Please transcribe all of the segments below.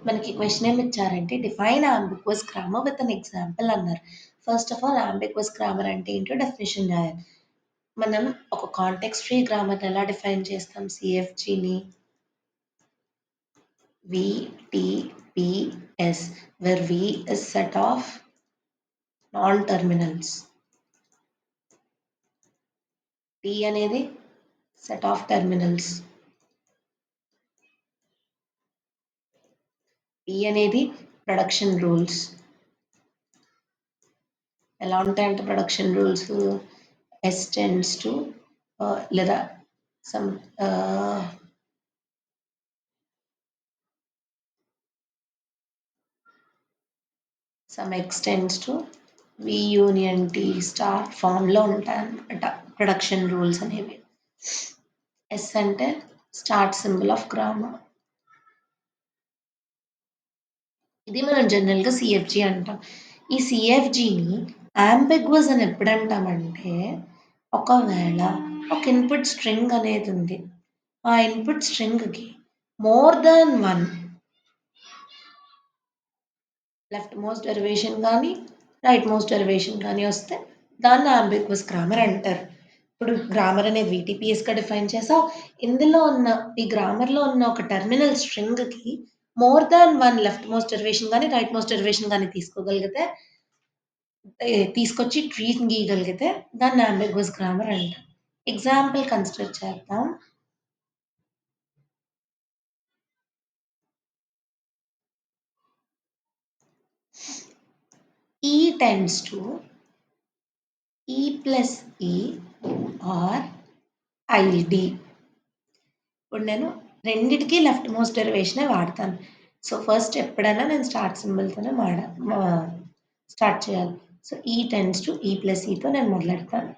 మనకి క్వెషన్ ఏమి ఇచ్చారంటే define ambiguous grammar with an example అన్నారు. First of all ambiguous grammar అంటే ఏంటో డెఫినేషన్ రాయాలి. మనం ఒక కాంటెక్స్ట్ ఫ్రీ గ్రామర్ ఎలా డిఫైన్ చేస్తాం? సిఎఫ్జిని VTPS, where V is set of non-terminals. T అనేది set of terminals. P అనేది ప్రొడక్షన్ రూల్స్. ఎలా ఉంటాయంటే production rules S tends to లేదా some X tends to V union T star ఫామ్లో ఉంటాయన్నమాట ప్రొడక్షన్ రూల్స్ అనేవి. S అంటే స్టార్ట్ సింబల్ ఆఫ్ గ్రామర్. ఇది మనం జనరల్గా సిఎఫ్జి అంటాం. ఈ సిఎఫ్జిని అంబిగ్వస్ అని ఎప్పుడు అంటామంటే ఒకవేళ ఒక ఇన్పుట్ స్ట్రింగ్ అనేది ఉంది, ఆ ఇన్పుట్ స్ట్రింగ్కి more than one left most derivation కానీ రైట్ మోస్ట్ డెరివేషన్ కానీ వస్తే దాన్ని అంబిగ్వస్ గ్రామర్ అంటారు. ఇప్పుడు గ్రామర్ అనేది VTPSగా డిఫైన్ చేసాం. ఇందులో ఉన్న ఈ గ్రామర్లో ఉన్న ఒక టెర్మినల్ స్ట్రింగ్కి more than one left most derivation కానీ రైట్ మోస్ట్ డెరివేషన్ కానీ తీసుకొచ్చి ట్రీ గీయగలిగితే దాన్ని అంబిగ్వస్ గ్రామర్ అంటాం. ఎగ్జాంపుల్ కన్సిడర్ చేద్దాం. E tends to E plus E or ID. ఇప్పుడు నేను రెండిటికి లెఫ్ట్ మోస్ట్ డెరివేషనే వాడతాను. సో ఫస్ట్ ఎప్పుడైనా నేను స్టార్ట్ సింబల్తోనే స్టార్ట్ చేయాలి. So E tends to E plus Eతో నేను మొదలెడతాను.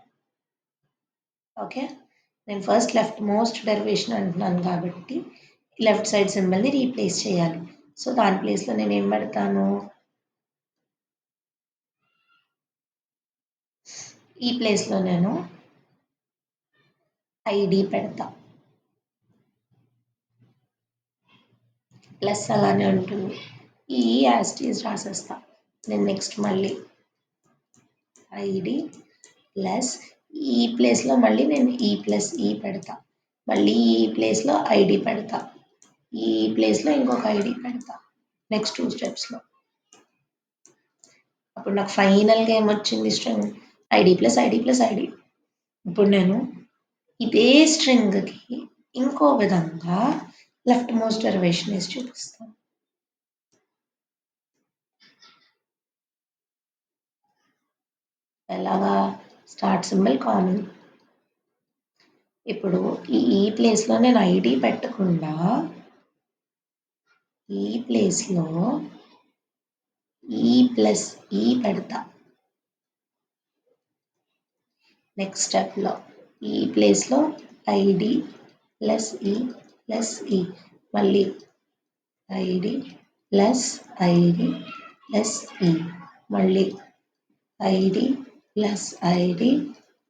ఓకే, నేను ఫస్ట్ లెఫ్ట్ మోస్ట్ డెరివేషన్ అంటున్నాను కాబట్టి లెఫ్ట్ సైడ్ సింబల్ని రీప్లేస్ చేయాలి. సో దాని ప్లేస్లో నేను ఏం పెడతాను? ఈ ప్లేస్లో నేను ఐడి పెడతా. ప్లస్ అలానే ఉంటుంది. ఈ యాస్టీస్ రాసేస్తా. నేను నెక్స్ట్ మళ్ళీ ఐడి ప్లస్ ఈ ప్లేస్లో మళ్ళీ నేను ఈ ప్లస్ ఈ పెడతా. మళ్ళీ ఈ ప్లేస్లో ఐడి పెడతా. ఈ ప్లేస్లో ఇంకొక ఐడి పెడతా నెక్స్ట్ 2 స్టెప్స్లో. అప్పుడు నాకు ఫైనల్గా ఏమొచ్చింది? String ID plus ID plus ID. ఇప్పుడు నేను ఇదే స్ట్రింగ్కి ఇంకో విధంగా లెఫ్ట్ మోస్ట్ డెరివేషన్ వేసి చూపిస్తాను. ఎలాగా? Start symbol common. ఇప్పుడు ఈ ప్లేస్లో నేను ఐడి పెట్టకుండా ఈ ప్లేస్లో ఈ ప్లస్ ఈ పెడతా. నెక్స్ట్ స్టెప్లో ఈ ప్లేస్లో ఐడి ప్లస్ ఈ ప్లస్ ఈ, మళ్ళీ ఐడి ప్లస్ ఐడి ప్లస్ ఈ, మళ్ళీ ID plus ID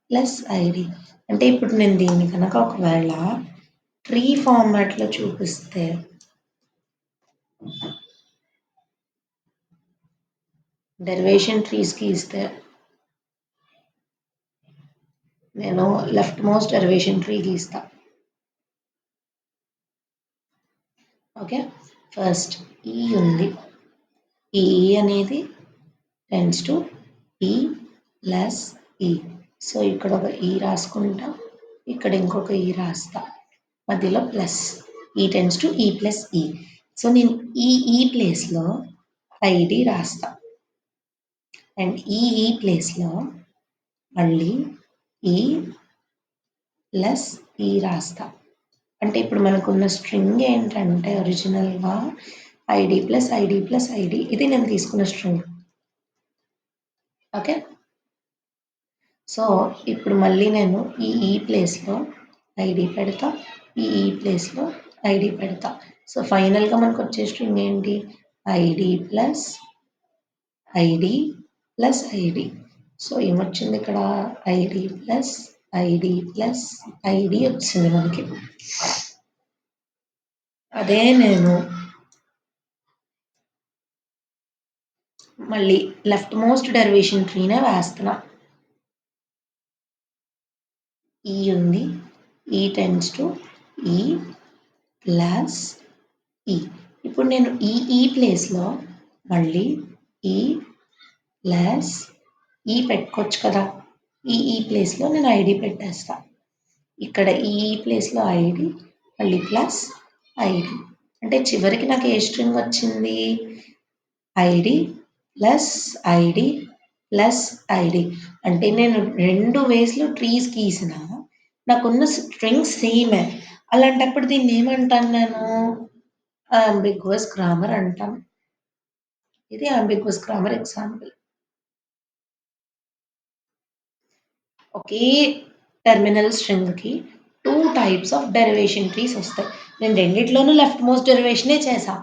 plus ID. అంటే ఇప్పుడు నేను దీన్ని కనుక ఒకవేళ ట్రీ ఫార్మాట్లో చూపిస్తే డెరివేషన్ ట్రీస్కి ఇస్తే నేను లెఫ్ట్ మోస్ట్ డెరివేషన్ ట్రీ గీస్తా. ఓకే, ఫస్ట్ ఈ ఉంది. ఈ అనేది tends to E plus E. So ఇక్కడ ఒక ఈ రాసుకుంటా, ఇక్కడ ఇంకొక ఈ రాస్తా, మధ్యలో ప్లస్. ఈ tense to E plus E. So నేను ఈ ప్లేస్లో ఐడి రాస్తా అండ్ ఈ ప్లేస్లో మళ్ళీ ఈ ప్లస్ ఈ రాస్తా. అంటే ఇప్పుడు మనకున్న స్ట్రింగ్ ఏంటంటే ఒరిజినల్గా ID plus ID plus ID. ఇది నేను తీసుకున్న స్ట్రింగ్. ఓకే, సో ఇప్పుడు మళ్ళీ నేను ఈ ప్లేస్లో ఐడి పెడతా, ఈ ప్లేస్లో ఐడి పెడతా. సో ఫైనల్గా మనకు వచ్చే స్ట్రింగ్ ఏంటి? ID plus ID plus ID. So ఏమొచ్చింది ఇక్కడ? ID plus ID plus ID వచ్చింది మనకి. అదే నేను మళ్ళీ లెఫ్ట్ మోస్ట్ డెరివేషన్ ట్రీనే వేస్తున్నా. ఈ ఉంది. ఈ టెండ్స్ టు ఈ ప్లస్ ఈ. ఇప్పుడు నేను ఈ ప్లేస్‌లో మళ్ళీ ఈ ప్లస్ ఈ పెట్టుకోవచ్చు కదా! ఈ ప్లేస్‌లో నేను ఐడీ పెట్టేస్తా. ఇక్కడ ఈ ప్లేస్‌లో ఐడీ మళ్ళీ ప్లస్ ఐడీ. అంటే చివరికి నాకు ఏ స్ట్రింగ్ వచ్చింది? ID plus ID plus ID. అంటే నేను 2 వేస్‌లో ట్రీస్ గీసినా నాకున్న స్ట్రింగ్స్ సేమే. అలాంటప్పుడు దీన్నేమంటాను నేను? అంబిగ్వస్ గ్రామర్ అంటాం. ఇది అంబిగ్వస్ గ్రామర్ ఎగ్జాంపుల్. ఒకే టెర్మినల్ స్ట్రింగ్‌కి 2 టైప్స్ ఆఫ్ డెరివేషన్ ట్రీస్ వస్తాయి. నేను రెండిట్లోనూ లెఫ్ట్ మోస్ట్ డెరివేషనే చేశా.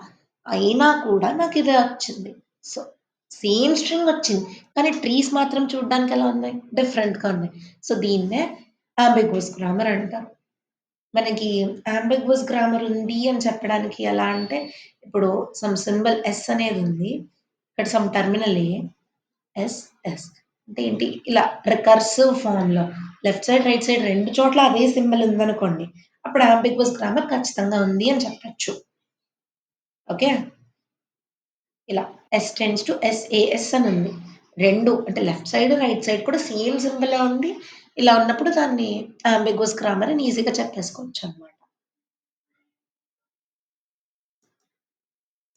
అయినా కూడా నాకిదే వచ్చింది. సో, సేమ్ స్ట్రింగ్ వచ్చింది. కానీ ట్రీస్ మాత్రం చూడ్డానికి ఎలా ఉన్నాయి? డిఫరెంట్‌గా ఉన్నాయి. సో, దీన్నే అంబిగ్వస్ గ్రామర్ అంటారు. మనకి అంబిగ్వస్ గ్రామర్ ఉంది అని చెప్పడానికి ఎలా అంటే, ఇప్పుడు సమ్ సింబల్ ఎస్ అనేది ఉంది. ఇక్కడ some terminal a S, S. అంటే ఏంటి? ఇలా రికర్సివ్ ఫార్మ్‌లో లెఫ్ట్ సైడ్, రైట్ సైడ్ 2 చోట్ల అదే సింబల్ ఉందనుకోండి. అప్పుడు యాంబిగ్వస్ గ్రామర్ ఖచ్చితంగా ఉంది అని చెప్పొచ్చు. ఓకే. ఇలా ఎస్ టెండ్స్ టు ఎస్ఏఎస్ అని ఉంది. 2 అంటే లెఫ్ట్ సైడ్, రైట్ సైడ్ కూడా సేమ్ సింబలే ఉంది. ఇలా ఉన్నప్పుడు దాన్ని యాంబిగ్వస్ గ్రామర్ అని ఈజీగా చెప్పేసుకోవచ్చనమాట.